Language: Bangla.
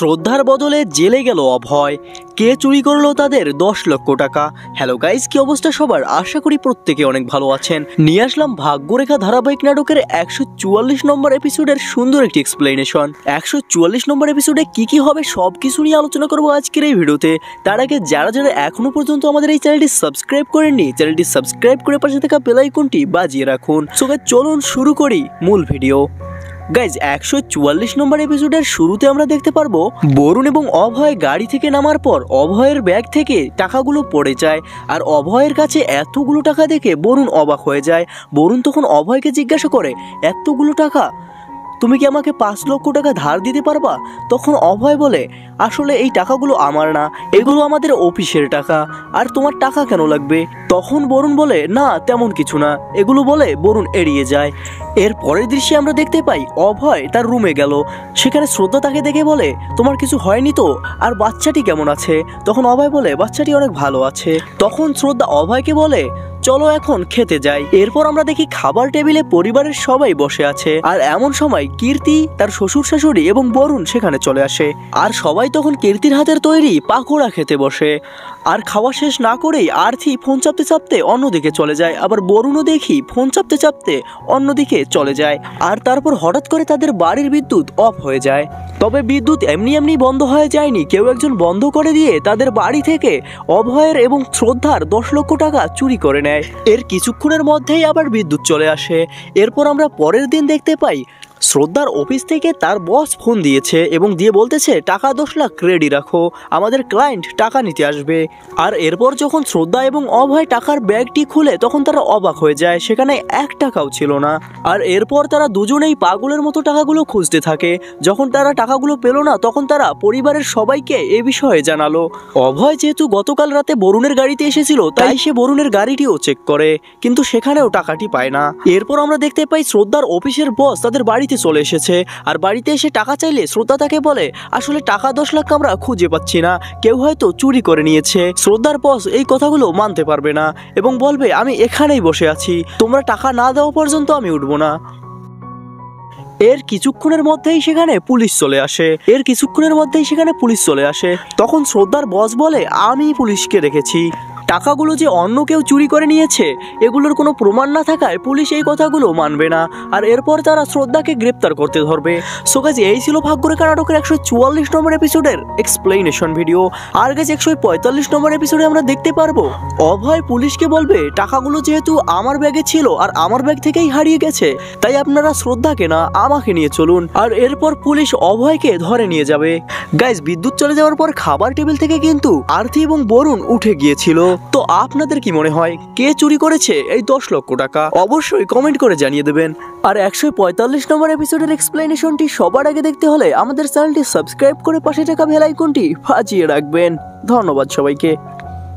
শ্রদ্ধার বদলে জেলে গেল অভয়। কে চুরি করলো তাদের 10 লক্ষ টাকা। হ্যালো গাইস, কি অবস্থা সবার? আশা করি প্রত্যেকে অনেক ভালো আছেন। নিয়ে আসলাম ভাগ্যরেখা ধারাবাহিক নাটকের 144 নম্বর এপিসোডের সুন্দর একটি এক্সপ্লেনেশন। 144 নম্বর এপিসোডে কি হবে সব কিছু নিয়ে আলোচনা করবো আজকের এই ভিডিওতে। তার আগে যারা এখনো পর্যন্ত আমাদের এই চ্যানেলটি সাবস্ক্রাইব করেননি, চ্যানেলটি সাবস্ক্রাইব করে পাশে থাকা বেল আইকনটি বাজিয়ে রাখুন। সো গাইস, চলুন শুরু করি মূল ভিডিও। গাইজ 144 নম্বর এপিসোডের শুরুতে আমরা দেখতে পারবো বরুণ এবং অভয় গাড়ি থেকে নামার পর অভয়ের ব্যাগ থেকে টাকাগুলো পড়ে যায়। আর অভয়ের কাছে এতগুলো টাকা দেখে বরুণ অবাক হয়ে যায়। বরুণ তখন অভয়কে জিজ্ঞাসা করে, এতগুলো টাকা? তুমি কি আমাকে 5 লক্ষ টাকা ধার দিতে পারবা? তখন অভয় বলে, আসলে এই টাকাগুলো আমার না, এগুলো আমাদের অফিসের টাকা। আর তোমার টাকা কেন লাগবে? তখন বরুণ বলে, না তেমন কিছু না। এগুলো বলে বরুণ এড়িয়ে যায়। এর পরের দৃশ্যে আমরা দেখতে পাই অভয় তার রুমে গেল। সেখানে শ্রদ্ধা তাকে দেখে বলে, তোমার কিছু হয়নি তো? আর বাচ্চাটি কেমন আছে? তখন অভয় বলে, বাচ্চাটি অনেক ভালো আছে। তখন শ্রদ্ধা অভয়কে বলে, চলো এখন খেতে যাই। এরপর আমরা দেখি খাবার টেবিলে পরিবারের সবাই বসে আছে। আর এমন সময় কীর্তি, তার শ্বশুর শাশুড়ি এবং বরুণ সেখানে চলে আসে। আর সবাই তখন কীর্তির হাতের তৈরি পাকোড়া খেতে বসে। আর খাওয়া শেষ না করেই আরতি ফোন চাপতে চাপতে অন্যদিকে চলে যায়। আবার বরুণও দেখি ফোন চাপতে চাপতে অন্যদিকে চলে যায়। আর তারপর হঠাৎ করে তাদের বাড়ির বিদ্যুৎ অফ হয়ে যায়। তবে বিদ্যুৎ এমনি বন্ধ হয়ে যায়নি, কেউ একজন বন্ধ করে দিয়ে তাদের বাড়ি থেকে অভয়ের এবং শ্রদ্ধার 10 লক্ষ টাকা চুরি করে নেয়। এর কিছুক্ষণের মধ্যেই আবার বিদ্যুৎ চলে আসে। এরপর আমরা পরের দিন দেখতে পাই শ্রদ্ধার অফিস থেকে তার বস ফোন দিয়েছে এবং দিয়ে বলতেছে, টাকা 10 লাখ রেডি রাখো, আমাদের ক্লায়েন্ট টাকা নিতে আসবে। আর এরপর যখন শ্রদ্ধা এবং অভয় টাকার ব্যাগটি খুলে তখন তারা অবাক হয়ে যায়, সেখানে 1 টাকাও ছিল না। আর এরপর তারা দুজনেই পাগলের মতো টাকাগুলো খুঁজতে থাকে। যখন তারা টাকাগুলো পেল না তখন তারা পরিবারের সবাইকে এ বিষয়ে জানালো। অভয় যেহেতু গতকাল রাতে বরুণের গাড়িতে এসেছিল তাই সে বরুণের গাড়িটিও চেক করে, কিন্তু সেখানেও টাকাটি পায় না। এরপর আমরা দেখতে পাই শ্রদ্ধার অফিসের বস তাদের বাড়িতে চলে এসেছে। আর বাড়িতে এসে টাকা চাইলে শ্রদ্ধা তাকে বলে, আসলে টাকা 10 লাখ আমরা খুঁজে পাচ্ছি না, কেউ হয়তো চুরি করে নিয়েছে। শ্রদ্ধার বস এই কথাগুলো মানতে পারবে না এবং বলবে, আমি এখানেই বসে আছি, তোমরা টাকা না দেওয়া পর্যন্ত আমি উঠবো না। এর কিছুক্ষণের মধ্যেই সেখানে পুলিশ চলে আসে। তখন শ্রদ্ধার বস বলে, আমি পুলিশকে দেখেছি, টাকাগুলো যে অন্য কেউ চুরি করে নিয়েছে এগুলোর কোনো প্রমাণ না থাকায় পুলিশ এই কথাগুলো মানবে না। আর এরপর তারা শ্রদ্ধাকে গ্রেপ্তার করতে ধরবে। সো গাইস, এই ছিল ভাগ্যরেখা নাটকের 144 নম্বর এপিসোডের এক্সপ্লেনেশন ভিডিও। আর গাইস 145 নম্বর এপিসোডে আমরা দেখতে পারবো অভয় পুলিশকে বলবে, টাকাগুলো যেহেতু আমার ব্যাগে ছিল আর আমার ব্যাগ থেকেই হারিয়ে গেছে, তাই আপনারা শ্রদ্ধাকে না আমাকে নিয়ে চলুন। আর এরপর পুলিশ অভয়কে ধরে নিয়ে যাবে। গাইস, বিদ্যুৎ চলে যাওয়ার পর খাবার টেবিল থেকে কিন্তু আরতি এবং বরুণ উঠে গিয়েছিল। তো আপনাদের কি মনে হয় কে চুরি করেছে এই 10 লক্ষ টাকা? অবশ্যই কমেন্ট করে জানিয়ে দেবেন। আর 145 নম্বর এপিসোডের এক্সপ্লেনেশনটি সবার আগে দেখতে হলে আমাদের চ্যানেলটি সাবস্ক্রাইব করে পাশে থাকা বেল আইকনটি বাজিয়ে রাখবেন। ধন্যবাদ সবাইকে।